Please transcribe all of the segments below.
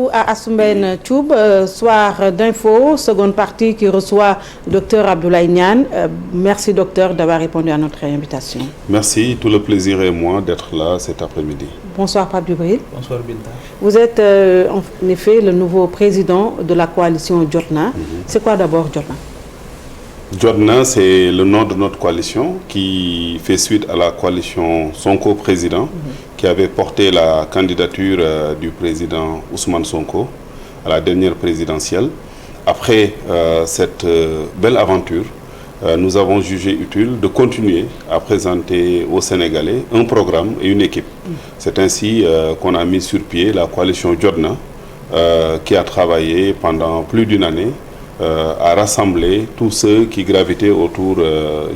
À Assoumbène Thioub, soir d'info, seconde partie qui reçoit Dr Abdoulaye Niane. Merci docteur d'avoir répondu à notre invitation. Merci, tout le plaisir est moi d'être là cet après-midi. Bonsoir Pape Djibril. Bonsoir Binta. Vous êtes en effet le nouveau président de la coalition Jotna. C'est quoi d'abord Jotna? Jotna, c'est le nom de notre coalition qui fait suite à la coalition Sonko président qui avait porté la candidature du président Ousmane Sonko à la dernière présidentielle. Après cette belle aventure, nous avons jugé utile de continuer à présenter aux Sénégalais un programme et une équipe. C'est ainsi qu'on a mis sur pied la coalition Jotna qui a travaillé pendant plus d'une année à rassembler tous ceux qui gravitaient autour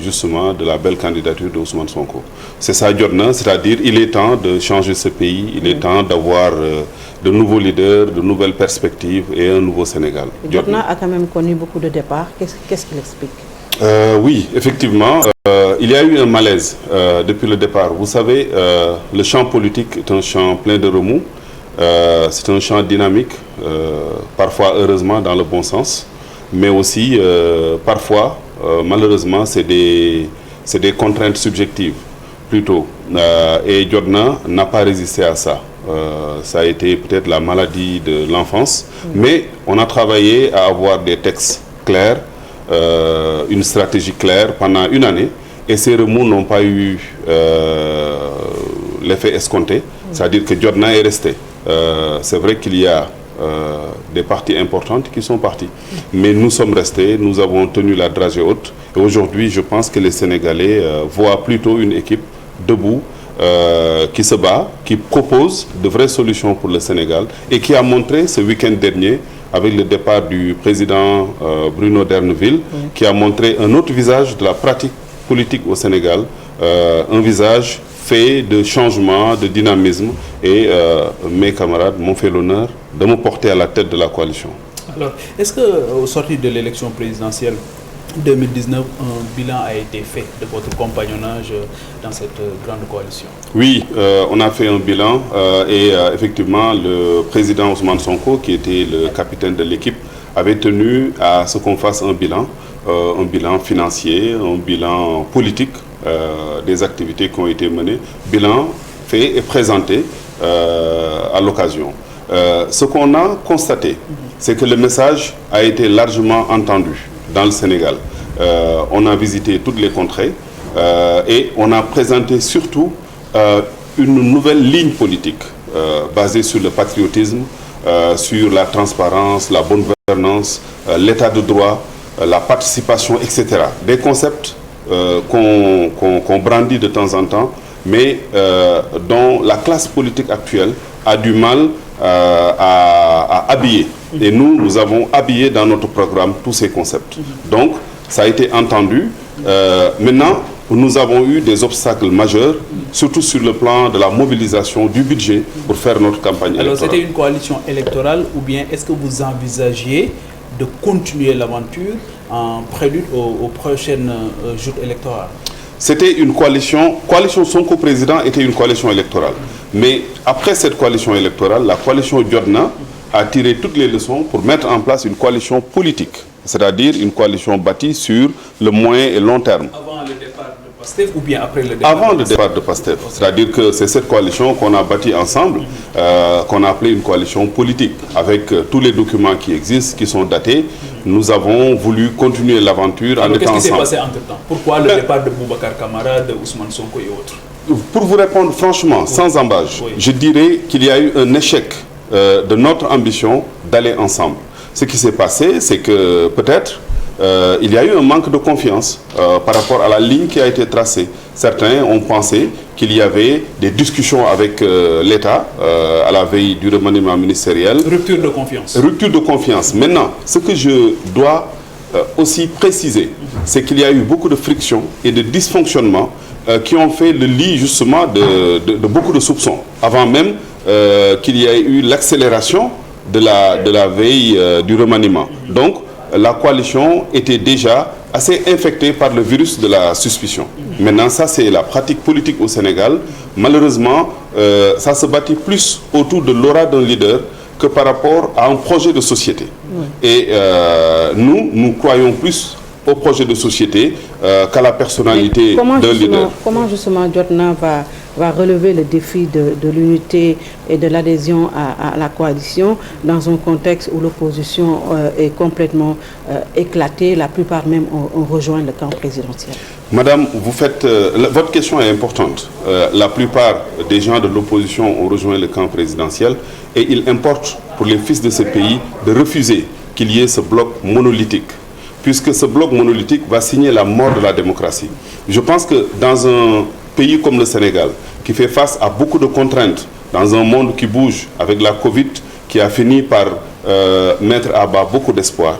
justement de la belle candidature d'Ousmane Sonko. C'est ça Jotna, c'est-à-dire il est temps de changer ce pays, il est temps d'avoir de nouveaux leaders, de nouvelles perspectives et un nouveau Sénégal. Jotna a quand même connu beaucoup de départs. Qu'est-ce qu'il explique? Oui, effectivement, il y a eu un malaise depuis le départ. Vous savez, le champ politique est un champ plein de remous. C'est un champ dynamique, parfois heureusement dans le bon sens. Mais aussi, parfois, malheureusement, c'est des contraintes subjectives, plutôt. Et Jotna n'a pas résisté à ça. Ça a été peut-être la maladie de l'enfance. Mais on a travaillé à avoir des textes clairs, une stratégie claire pendant une année. Et ces remous n'ont pas eu l'effet escompté. C'est-à-dire que Jotna est resté. C'est vrai qu'il y a des parties importantes qui sont parties. Mais nous sommes restés, nous avons tenu la dragée haute. Et aujourd'hui, je pense que les Sénégalais voient plutôt une équipe debout, qui se bat, qui propose de vraies solutions pour le Sénégal et qui a montré ce week-end dernier, avec le départ du président Bruno D'erneville, qui a montré un autre visage de la pratique politique au Sénégal, un visage fait de changement, de dynamisme, et mes camarades m'ont fait l'honneur de me porter à la tête de la coalition. Alors, est-ce qu'au sortir de l'élection présidentielle 2019, un bilan a été fait de votre compagnonnage dans cette grande coalition? Oui, on a fait un bilan et effectivement, le président Ousmane Sonko, qui était le capitaine de l'équipe, avait tenu à ce qu'on fasse un bilan financier, un bilan politique, des activités qui ont été menées, bilan fait et présenté à l'occasion. Ce qu'on a constaté, c'est que le message a été largement entendu dans le Sénégal. On a visité toutes les contrées et on a présenté surtout une nouvelle ligne politique basée sur le patriotisme, sur la transparence, la bonne gouvernance, l'état de droit, la participation, etc. Des concepts qu'on brandit de temps en temps, mais dont la classe politique actuelle a du mal à habiller. Et nous avons habillé dans notre programme tous ces concepts. Donc, ça a été entendu. Maintenant, nous avons eu des obstacles majeurs, surtout sur le plan de la mobilisation du budget pour faire notre campagne électorale. Alors, c'était une coalition électorale ou bien est-ce que vous envisagiez de continuer l'aventure en prélude aux prochaines joutes électorales? C'était une coalition Sonko président était une coalition électorale. Mais après cette coalition électorale, la coalition Jotna a tiré toutes les leçons pour mettre en place une coalition politique, c'est-à-dire une coalition bâtie sur le moyen et long terme. Avant le départ de PASTEF ou bien après le départ? Avant le départ de PASTEF. C'est-à-dire que c'est cette coalition qu'on a bâtie ensemble, qu'on a appelée une coalition politique, avec tous les documents qui existent, qui sont datés. Nous avons voulu continuer l'aventure en étant ensemble. Qu'est-ce qui s'est passé entre-temps? Pourquoi le départ de Boubacar Camara, de Ousmane Sonko et autres? Pour vous répondre franchement, sans embâche, je dirais qu'il y a eu un échec de notre ambition d'aller ensemble. Ce qui s'est passé, c'est que peut-être il y a eu un manque de confiance par rapport à la ligne qui a été tracée. Certains ont pensé qu'il y avait des discussions avec l'État à la veille du remaniement ministériel. Rupture de confiance. Rupture de confiance. Maintenant, ce que je dois aussi préciser, c'est qu'il y a eu beaucoup de frictions et de dysfonctionnements qui ont fait le lit justement de beaucoup de soupçons, avant même qu'il y ait eu l'accélération de la veille du remaniement. Donc, la coalition était déjà assez infectée par le virus de la suspicion. Maintenant, ça c'est la pratique politique au Sénégal. Malheureusement, ça se bâtit plus autour de l'aura d'un leader que par rapport à un projet de société. Et nous croyons plus au projet de société qu'à la personnalité d'un leader. Comment justement Jotna va relever le défi de l'unité et de l'adhésion à la coalition dans un contexte où l'opposition est complètement éclatée, la plupart même ont rejoint le camp présidentiel? Madame, votre question est importante. La plupart des gens de l'opposition ont rejoint le camp présidentiel et il importe pour les fils de ce pays de refuser qu'il y ait ce bloc monolithique, puisque ce bloc monolithique va signer la mort de la démocratie. Je pense que dans un pays comme le Sénégal, qui fait face à beaucoup de contraintes, dans un monde qui bouge avec la Covid, qui a fini par mettre à bas beaucoup d'espoir,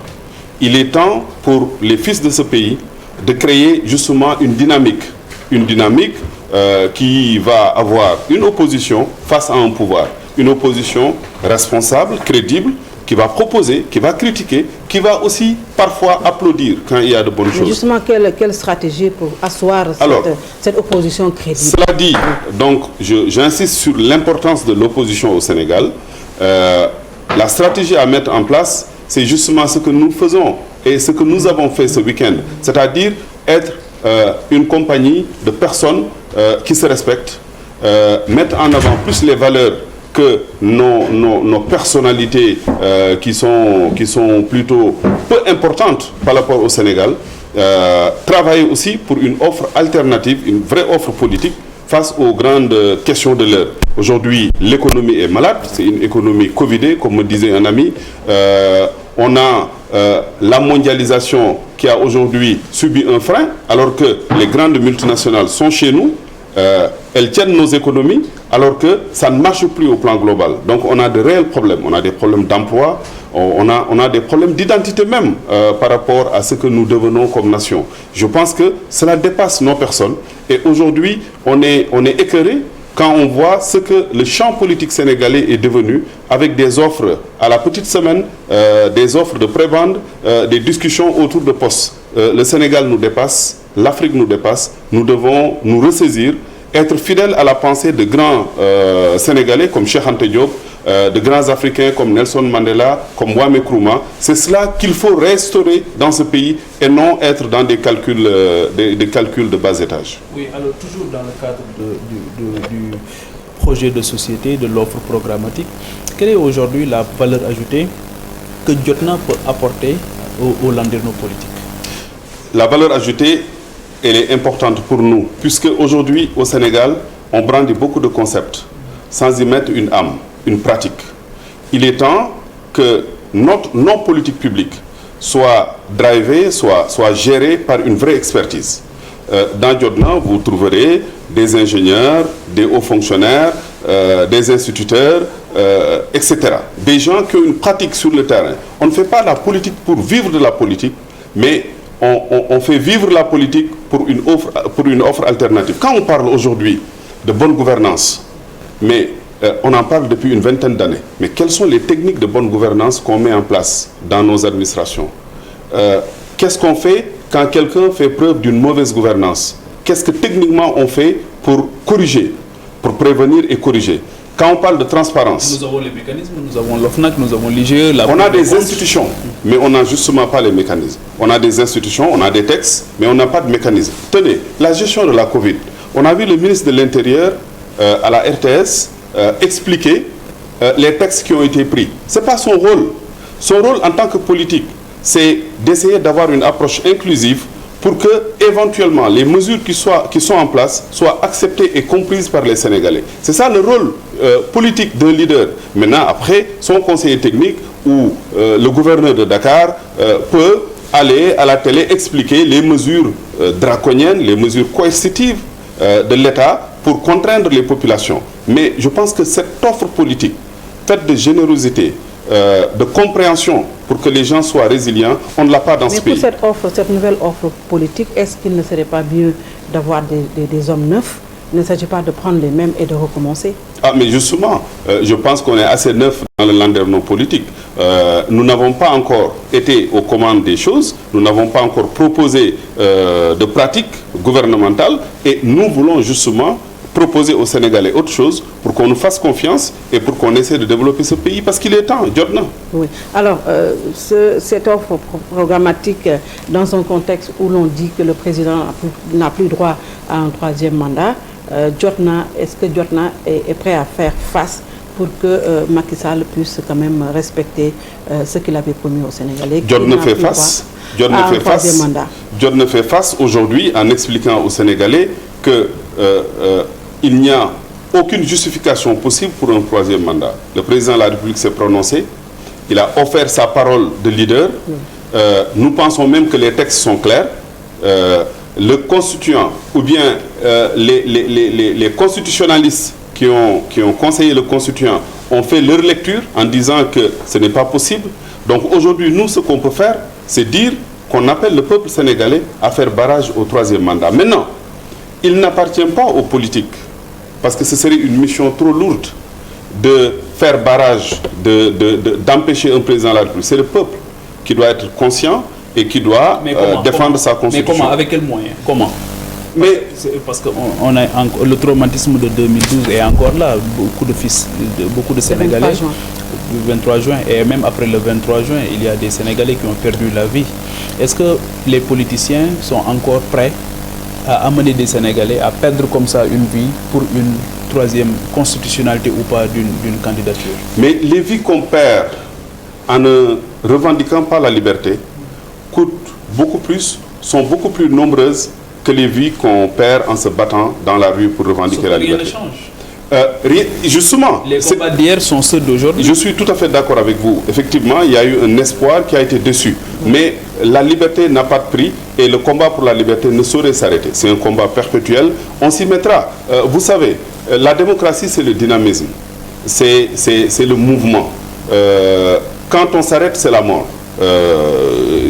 il est temps pour les fils de ce pays de créer justement une dynamique qui va avoir une opposition face à un pouvoir, une opposition responsable, crédible, qui va proposer, qui va critiquer, qui va aussi parfois applaudir quand il y a de bonnes choses. Justement, quelle stratégie pour asseoir cette opposition crédible? Cela dit, donc j'insiste sur l'importance de l'opposition au Sénégal. La stratégie à mettre en place, c'est justement ce que nous faisons et ce que nous avons fait ce week-end, c'est-à-dire être une compagnie de personnes qui se respectent, mettre en avant plus les valeurs que nos personnalités qui sont plutôt peu importantes par rapport au Sénégal, travailler aussi pour une offre alternative, une vraie offre politique face aux grandes questions de l'heure. Aujourd'hui, l'économie est malade, c'est une économie covidée, comme me disait un ami. On a la mondialisation qui a aujourd'hui subi un frein, alors que les grandes multinationales sont chez nous. Elles tiennent nos économies alors que ça ne marche plus au plan global. Donc on a de réels problèmes. On a des problèmes d'emploi, on a des problèmes d'identité même par rapport à ce que nous devenons comme nation. Je pense que cela dépasse nos personnes et aujourd'hui on est écœuré quand on voit ce que le champ politique sénégalais est devenu avec des offres à la petite semaine, des offres de pré-bande, des discussions autour de postes. Le Sénégal nous dépasse, l'Afrique nous dépasse, nous devons nous ressaisir, être fidèles à la pensée de grands Sénégalais comme Cheikh Anta Diop, de grands Africains comme Nelson Mandela, comme Kwame Nkrumah. C'est cela qu'il faut restaurer dans ce pays et non être dans des calculs de bas étage. Oui, alors toujours dans le cadre du projet de société, de l'offre programmatique, quelle est aujourd'hui la valeur ajoutée que Jotna peut apporter aux landerneaux politiques? La valeur ajoutée, elle est importante pour nous, puisque aujourd'hui au Sénégal, on brandit beaucoup de concepts sans y mettre une âme, une pratique. Il est temps que nos politiques publiques soient drivées, soient gérées par une vraie expertise. Dans Jotna, vous trouverez des ingénieurs, des hauts fonctionnaires, des instituteurs, etc. Des gens qui ont une pratique sur le terrain. On ne fait pas la politique pour vivre de la politique, mais on fait vivre la politique pour une offre alternative. Quand on parle aujourd'hui de bonne gouvernance, mais on en parle depuis une vingtaine d'années, mais quelles sont les techniques de bonne gouvernance qu'on met en place dans nos administrations? Qu'est-ce qu'on fait quand quelqu'un fait preuve d'une mauvaise gouvernance? Qu'est-ce que techniquement on fait pour corriger, pour prévenir et corriger? Quand on parle de transparence, nous avons les mécanismes, nous avons l'OFNAC, nous avons l'IGE, on a des institutions, mais on n'a justement pas les mécanismes. On a des institutions, on a des textes, mais on n'a pas de mécanisme. Tenez, la gestion de la Covid. On a vu le ministre de l'Intérieur à la RTS expliquer les textes qui ont été pris. Ce n'est pas son rôle. Son rôle en tant que politique, c'est d'essayer d'avoir une approche inclusive pour que, éventuellement, les mesures qui sont en place soient acceptées et comprises par les Sénégalais. C'est ça le rôle politique d'un leader. Maintenant, après, son conseiller technique ou le gouverneur de Dakar peut aller à la télé expliquer les mesures draconiennes, les mesures coercitives de l'État pour contraindre les populations. Mais je pense que cette offre politique, faite de générosité, de compréhension pour que les gens soient résilients, on ne l'a pas dans ce pays. Mais pour cette nouvelle offre politique, est-ce qu'il ne serait pas mieux d'avoir des hommes neufs? Il ne s'agit pas de prendre les mêmes et de recommencer. Ah, mais justement, je pense qu'on est assez neuf dans le landerneau politique. Nous n'avons pas encore été aux commandes des choses, nous n'avons pas encore proposé de pratiques gouvernementales et nous voulons justement proposer aux Sénégalais autre chose pour qu'on nous fasse confiance et pour qu'on essaie de développer ce pays parce qu'il est temps, Jotna. Oui. Alors, cette offre programmatique, dans un contexte où l'on dit que le président n'a plus droit à un troisième mandat, Jotna, est-ce que Jotna est prêt à faire face pour que Macky Sall puisse quand même respecter ce qu'il avait promis aux Sénégalais? Jotna fait face. Jotna fait face aujourd'hui en expliquant aux Sénégalais que il n'y a aucune justification possible pour un troisième mandat. Le président de la République s'est prononcé, il a offert sa parole de leader. Nous pensons même que les textes sont clairs. Le constituant ou bien les constitutionnalistes qui ont conseillé le constituant ont fait leur lecture en disant que ce n'est pas possible. Donc aujourd'hui, nous, ce qu'on peut faire, c'est dire qu'on appelle le peuple sénégalais à faire barrage au troisième mandat. Maintenant, il n'appartient pas aux politiques, parce que ce serait une mission trop lourde de faire barrage, d'empêcher un président de la République. C'est le peuple qui doit être conscient et qui doit défendre sa constitution. Mais comment? Avec quels moyens? Comment? Mais parce que le traumatisme de 2012 est encore là. Beaucoup de Sénégalais, le 23 juin, et même après le 23 juin, il y a des Sénégalais qui ont perdu la vie. Est-ce que les politiciens sont encore prêts à amener des Sénégalais à perdre comme ça une vie pour une troisième constitutionnalité ou pas d'une candidature? Mais les vies qu'on perd en ne revendiquant pas la liberté coûtent beaucoup plus, sont beaucoup plus nombreuses que les vies qu'on perd en se battant dans la rue pour revendiquer la liberté. Rien ne change. Justement, les combats d'hier sont ceux d'aujourd'hui. Je suis tout à fait d'accord avec vous. Effectivement, il y a eu un espoir qui a été déçu. Mais la liberté n'a pas de prix et le combat pour la liberté ne saurait s'arrêter. C'est un combat perpétuel. On s'y mettra. Vous savez, la démocratie, c'est le dynamisme. C'est le mouvement. Quand on s'arrête, c'est la mort.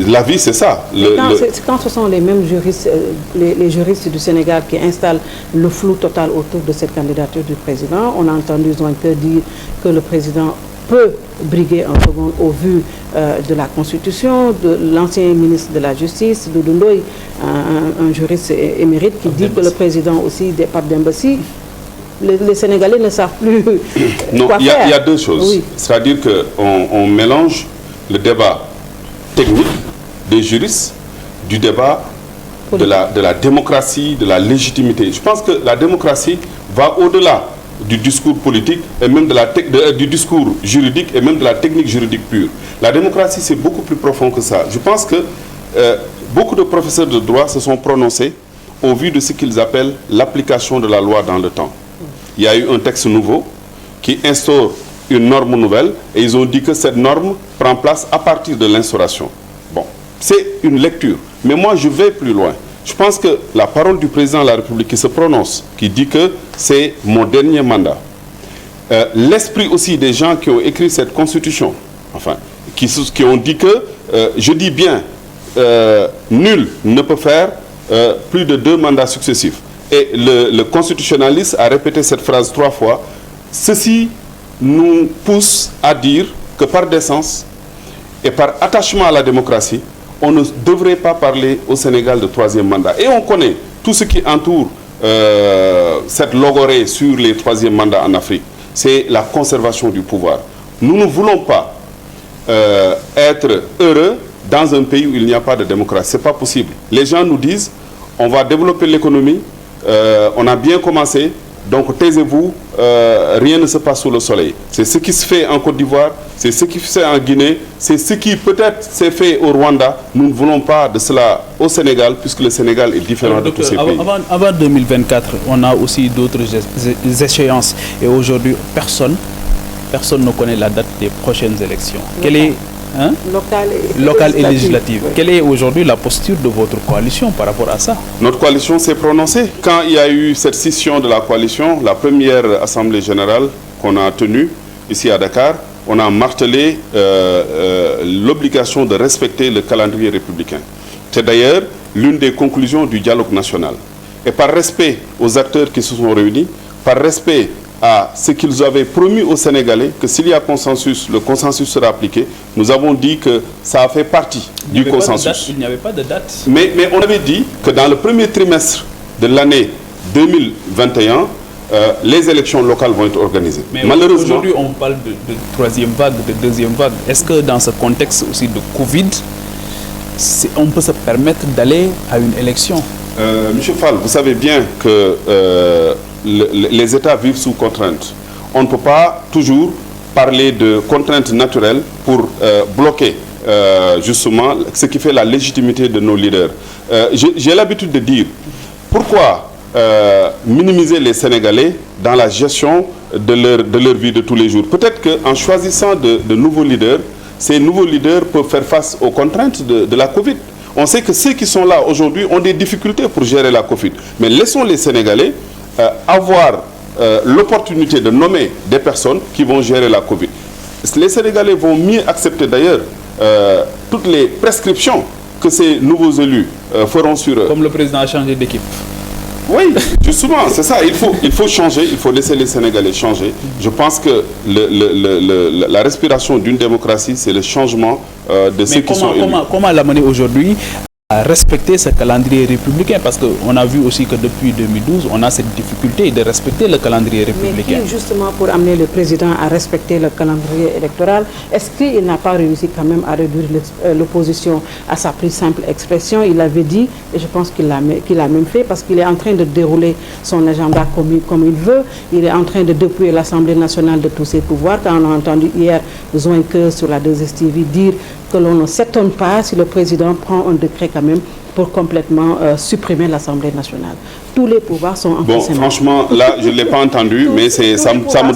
La vie, c'est ça. Quand ce sont les mêmes juristes, les juristes du Sénégal qui installent le flou total autour de cette candidature du président, on a entendu Zouanke dire que le président peut briguer en seconde au vu de la Constitution, de l'ancien ministre de la Justice, Doudou Ndoye, un juriste émérite qui dit que le président aussi des Pape Dembassi. Les Sénégalais ne savent plus quoi faire. Il y a deux choses. Oui. C'est-à-dire qu'on mélange le débat technique des juristes du débat de la démocratie, de la légitimité. Je pense que la démocratie va au-delà du discours politique et même du discours juridique et même de la technique juridique pure. La démocratie, c'est beaucoup plus profond que ça. Je pense que beaucoup de professeurs de droit se sont prononcés au vu de ce qu'ils appellent l'application de la loi dans le temps. Il y a eu un texte nouveau qui instaure une norme nouvelle et ils ont dit que cette norme prend place à partir de l'instauration. Bon, c'est une lecture. Mais moi, je vais plus loin. Je pense que la parole du président de la République qui se prononce, qui dit que c'est mon dernier mandat, l'esprit aussi des gens qui ont écrit cette constitution, enfin, qui ont dit que, je dis bien, nul ne peut faire plus de 2 mandats successifs. Et le constitutionnaliste a répété cette phrase 3 fois. Ceci nous pousse à dire que par décence et par attachement à la démocratie, on ne devrait pas parler au Sénégal de 3e mandat. Et on connaît tout ce qui entoure cette logorée sur les 3e mandats en Afrique. C'est la conservation du pouvoir. Nous ne voulons pas être heureux dans un pays où il n'y a pas de démocratie. Ce n'est pas possible. Les gens nous disent, on va développer l'économie, on a bien commencé, donc taisez-vous, rien ne se passe sous le soleil. C'est ce qui se fait en Côte d'Ivoire, c'est ce qui se fait en Guinée, c'est ce qui peut-être s'est fait au Rwanda. Nous ne voulons pas de cela au Sénégal, puisque le Sénégal est différent de tous ces pays. Avant 2024, on a aussi d'autres échéances. Et aujourd'hui, personne ne connaît la date des prochaines élections. Quelle est locale et législative. Quelle est aujourd'hui la posture de votre coalition par rapport à ça? Notre coalition s'est prononcée. Quand il y a eu cette scission de la coalition, la première assemblée générale qu'on a tenue ici à Dakar, on a martelé l'obligation de respecter le calendrier républicain. C'est d'ailleurs l'une des conclusions du dialogue national. Et par respect aux acteurs qui se sont réunis, par respect à ce qu'ils avaient promis aux Sénégalais, que s'il y a consensus, le consensus sera appliqué. Nous avons dit que ça a fait partie du consensus. Il n'y avait pas de date. Mais on avait dit que dans le premier trimestre de l'année 2021, les élections locales vont être organisées. Mais malheureusement, aujourd'hui, on parle de troisième vague, de deuxième vague. Est-ce que dans ce contexte aussi de Covid, on peut se permettre d'aller à une élection? Monsieur Fall, vous savez bien que les États vivent sous contraintes. On ne peut pas toujours parler de contraintes naturelles pour bloquer justement ce qui fait la légitimité de nos leaders. J'ai l'habitude de dire, pourquoi minimiser les Sénégalais dans la gestion de leur vie de tous les jours? Peut-être qu'en choisissant de nouveaux leaders, ces nouveaux leaders peuvent faire face aux contraintes de la Covid. On sait que ceux qui sont là aujourd'hui ont des difficultés pour gérer la Covid. Mais laissons les Sénégalais avoir l'opportunité de nommer des personnes qui vont gérer la Covid. Les Sénégalais vont mieux accepter d'ailleurs toutes les prescriptions que ces nouveaux élus feront sur eux. Comme le président a changé d'équipe. Oui, justement, c'est ça. Il faut changer, il faut laisser les Sénégalais changer. Je pense que la respiration d'une démocratie, c'est le changement de ceux qui sont élus. Comment l'amener aujourd'hui à respecter ce calendrier républicain? Parce qu'on a vu aussi que depuis 2012, on a cette difficulté de respecter le calendrier républicain. Mais qui, justement, pour amener le président à respecter le calendrier électoral, est-ce qu'il n'a pas réussi quand même à réduire l'opposition à sa plus simple expression? Il avait dit, et je pense qu'il l'a même fait, parce qu'il est en train de dérouler son agenda comme il veut. Il est en train de dépouiller l'Assemblée nationale de tous ses pouvoirs. Quand on a entendu hier Zoinke sur la 2STV dire que l'on ne s'étonne pas si le président prend un décret quand même pour complètement supprimer l'Assemblée nationale. Tous les pouvoirs sont en Bon, franchement, là, je ne l'ai pas entendu, mais ça me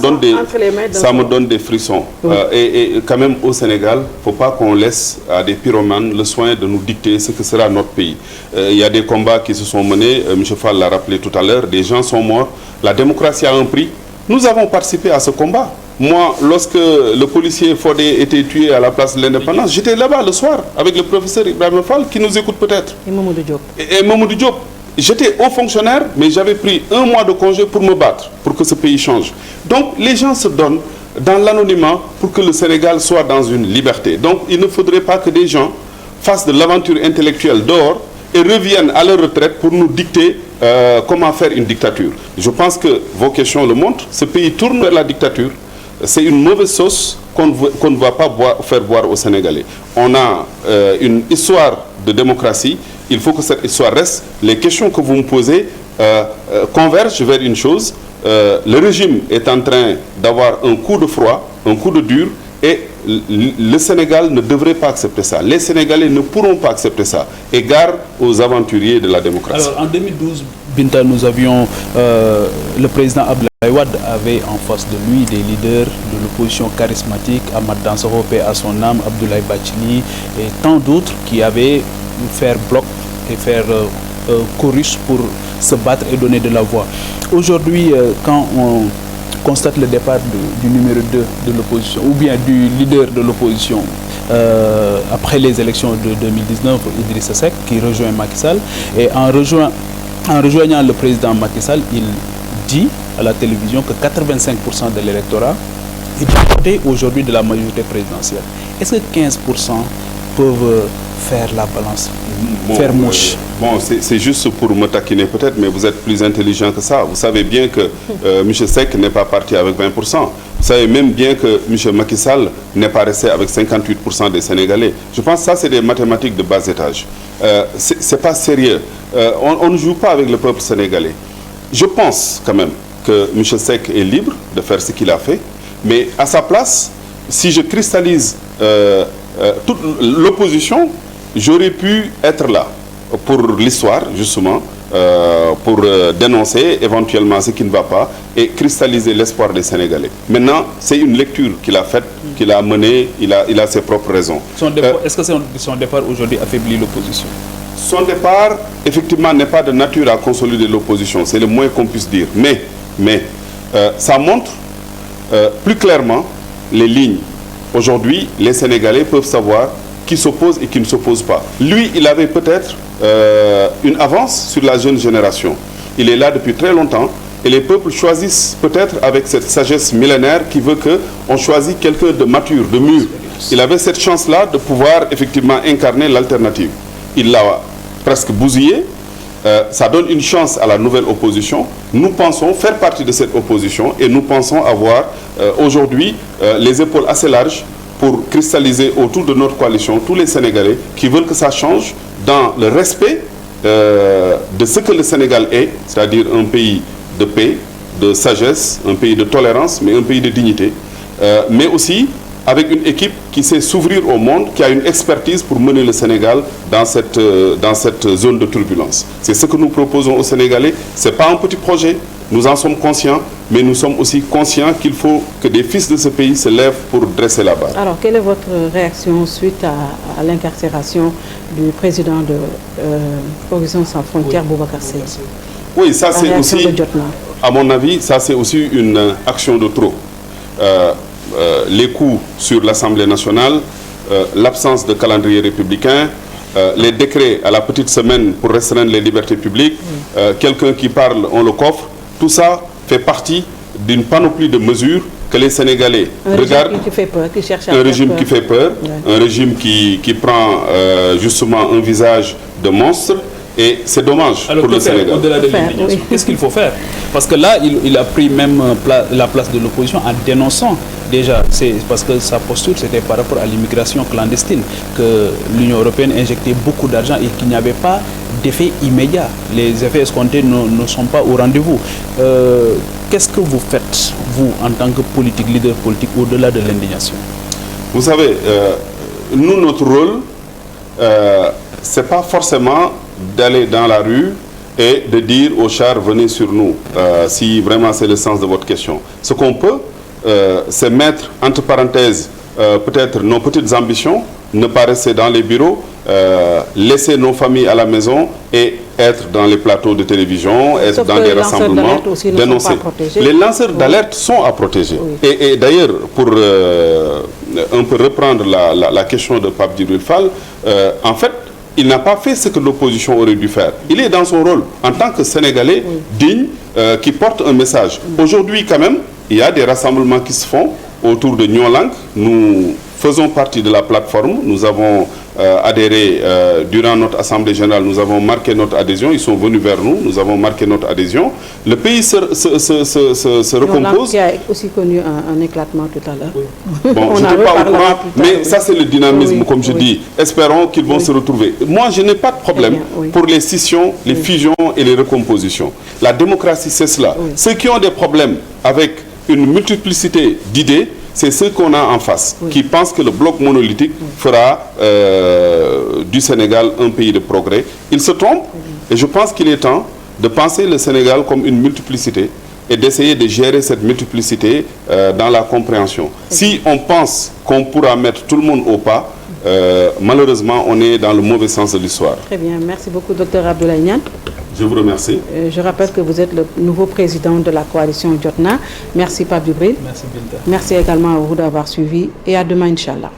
donne des frissons. Oui. Et quand même, au Sénégal, il ne faut pas qu'on laisse à des pyromanes le soin de nous dicter ce que sera notre pays. Il y a des combats qui se sont menés, M. Fall l'a rappelé tout à l'heure, des gens sont morts. La démocratie a un prix. Nous avons participé à ce combat. Moi, lorsque le policier Fodé était tué à la place de l'Indépendance, j'étais là-bas le soir avec le professeur Ibrahim Fall, qui nous écoute peut-être. Et Mamadou Diop. Et Mamadou Diop. J'étais haut fonctionnaire, mais j'avais pris 1 mois de congé pour me battre, pour que ce pays change. Donc, les gens se donnent dans l'anonymat pour que le Sénégal soit dans une liberté. Donc, il ne faudrait pas que des gens fassent de l'aventure intellectuelle dehors et reviennent à leur retraite pour nous dicter comment faire une dictature. Je pense que vos questions le montrent. Ce pays tourne vers la dictature. C'est une mauvaise sauce qu'on ne va pas faire boire aux Sénégalais. On a une histoire de démocratie. Il faut que cette histoire reste. Les questions que vous me posez convergent vers une chose. Le régime est en train d'avoir un coup de froid, un coup de dur, et le Sénégal ne devrait pas accepter ça. Les Sénégalais ne pourront pas accepter ça. Égard aux aventuriers de la démocratie. Alors, en 2012, Binta, nous avions le président Abdoulaye Wade avait en face de lui des leaders de l'opposition charismatique, Ahmad Dansokho, paix à son âme, Abdoulaye Bathily et tant d'autres qui avaient faire bloc et faire chorus pour se battre et donner de la voix. Aujourd'hui, quand on constate le départ du numéro 2 de l'opposition, ou bien du leader de l'opposition, après les élections de 2019, Idrissa Seck, qui rejoint Macky Sall, et en rejoignant le président Macky Sall, il dit à la télévision que 85% de l'électorat est du côté aujourd'hui de la majorité présidentielle. Est-ce que 15% peuvent faire la balance, faire mouche? Bon, c'est juste pour me taquiner peut-être, mais vous êtes plus intelligent que ça. Vous savez bien que M. Seck n'est pas parti avec 20%. Vous savez même bien que M. Macky Sall n'est pas resté avec 58% des Sénégalais. Je pense que ça, c'est des mathématiques de bas étage. C'est pas sérieux. On ne joue pas avec le peuple sénégalais. Je pense quand même que M. Seck est libre de faire ce qu'il a fait, mais à sa place, si je cristallise toute l'opposition, j'aurais pu être là pour l'histoire, justement, pour dénoncer éventuellement ce qui ne va pas et cristalliser l'espoir des Sénégalais. Maintenant, c'est une lecture qu'il a faite, qu'il a menée, il a ses propres raisons. Est-ce que son départ aujourd'hui affaiblit l'opposition? Son départ, effectivement, n'est pas de nature à consolider l'opposition, c'est le moins qu'on puisse dire. Mais ça montre plus clairement les lignes. Aujourd'hui, les Sénégalais peuvent savoir qui s'oppose et qui ne s'oppose pas. Lui, il avait peut-être une avance sur la jeune génération. Il est là depuis très longtemps et les peuples choisissent peut-être avec cette sagesse millénaire qui veut qu'on choisit quelqu'un de mature, de mûr. Il avait cette chance-là de pouvoir effectivement incarner l'alternative. Il l'a presque bousillé. ça donne une chance à la nouvelle opposition. Nous pensons faire partie de cette opposition et nous pensons avoir aujourd'hui les épaules assez larges pour cristalliser autour de notre coalition tous les Sénégalais qui veulent que ça change dans le respect de ce que le Sénégal est, c'est-à-dire un pays de paix, de sagesse, un pays de tolérance, mais un pays de dignité, mais aussi avec une équipe qui sait s'ouvrir au monde, qui a une expertise pour mener le Sénégal dans cette zone de turbulence. C'est ce que nous proposons aux Sénégalais. Ce n'est pas un petit projet, nous en sommes conscients, mais nous sommes aussi conscients qu'il faut que des fils de ce pays se lèvent pour dresser la barre. Alors, quelle est votre réaction suite à l'incarcération du président de Horizon Sans Frontières, Boubacar Sèye? Oui, ça c'est aussi, à mon avis, ça c'est aussi une action de trop. Les coups sur l'Assemblée nationale, l'absence de calendrier républicain, les décrets à la petite semaine pour restreindre les libertés publiques, quelqu'un qui parle, on le coffre, tout ça fait partie d'une panoplie de mesures que les Sénégalais regardent. Qui fait peur, qui cherche à un régime qui fait peur, un régime qui prend justement un visage de monstre. Et c'est dommage pour le Sénégal. Au-delà de l'indignation, qu'est-ce qu'il faut faire? Parce que là, il a pris même la place de l'opposition en dénonçant déjà, parce que sa posture c'était par rapport à l'immigration clandestine, que l'Union européenne injectait beaucoup d'argent et qu'il n'y avait pas d'effet immédiat. Les effets escomptés ne sont pas au rendez-vous. Qu'est-ce que vous faites, vous, en tant que politique, leader politique, au-delà de l'indignation? Vous savez, nous, notre rôle, c'est pas forcément d'aller dans la rue et de dire aux chars venez sur nous, si vraiment c'est le sens de votre question. Ce qu'on peut, c'est mettre entre parenthèses peut-être nos petites ambitions, ne pas rester dans les bureaux, laisser nos familles à la maison et être dans les plateaux de télévision, être dans les rassemblements, dénoncer. Les lanceurs d'alerte sont à protéger. Oui. Et d'ailleurs, pour un peu reprendre la question de Pape Djibril Fall, en fait, il n'a pas fait ce que l'opposition aurait dû faire. Il est dans son rôle en tant que Sénégalais digne, qui porte un message. Aujourd'hui, quand même, il y a des rassemblements qui se font autour de Nyolank. Nous faisons partie de la plateforme. Nous avons adhéré durant notre Assemblée générale. Nous avons marqué notre adhésion. Ils sont venus vers nous. Nous avons marqué notre adhésion. Le pays se recompose. Qui a aussi connu un éclatement tout à l'heure. Oui. Bon, je n'étais pas au courant, mais ça c'est le dynamisme, comme je dis. Espérons qu'ils vont se retrouver. Moi, je n'ai pas de problème pour les scissions, les fusions et les recompositions. La démocratie, c'est cela. Ceux qui ont des problèmes avec une multiplicité d'idées, c'est ceux qu'on a en face, qui pensent que le bloc monolithique fera du Sénégal un pays de progrès. Ils se trompent et je pense qu'il est temps de penser le Sénégal comme une multiplicité et d'essayer de gérer cette multiplicité dans la compréhension. Si on pense qu'on pourra mettre tout le monde au pas, malheureusement, on est dans le mauvais sens de l'histoire. Très bien, merci beaucoup, Dr Abdoulaye Niane. Je vous remercie. Je rappelle que vous êtes le nouveau président de la coalition Jotna. Merci Pape Djibril. Merci Binta. Merci également à vous d'avoir suivi et à demain, Inch'Allah.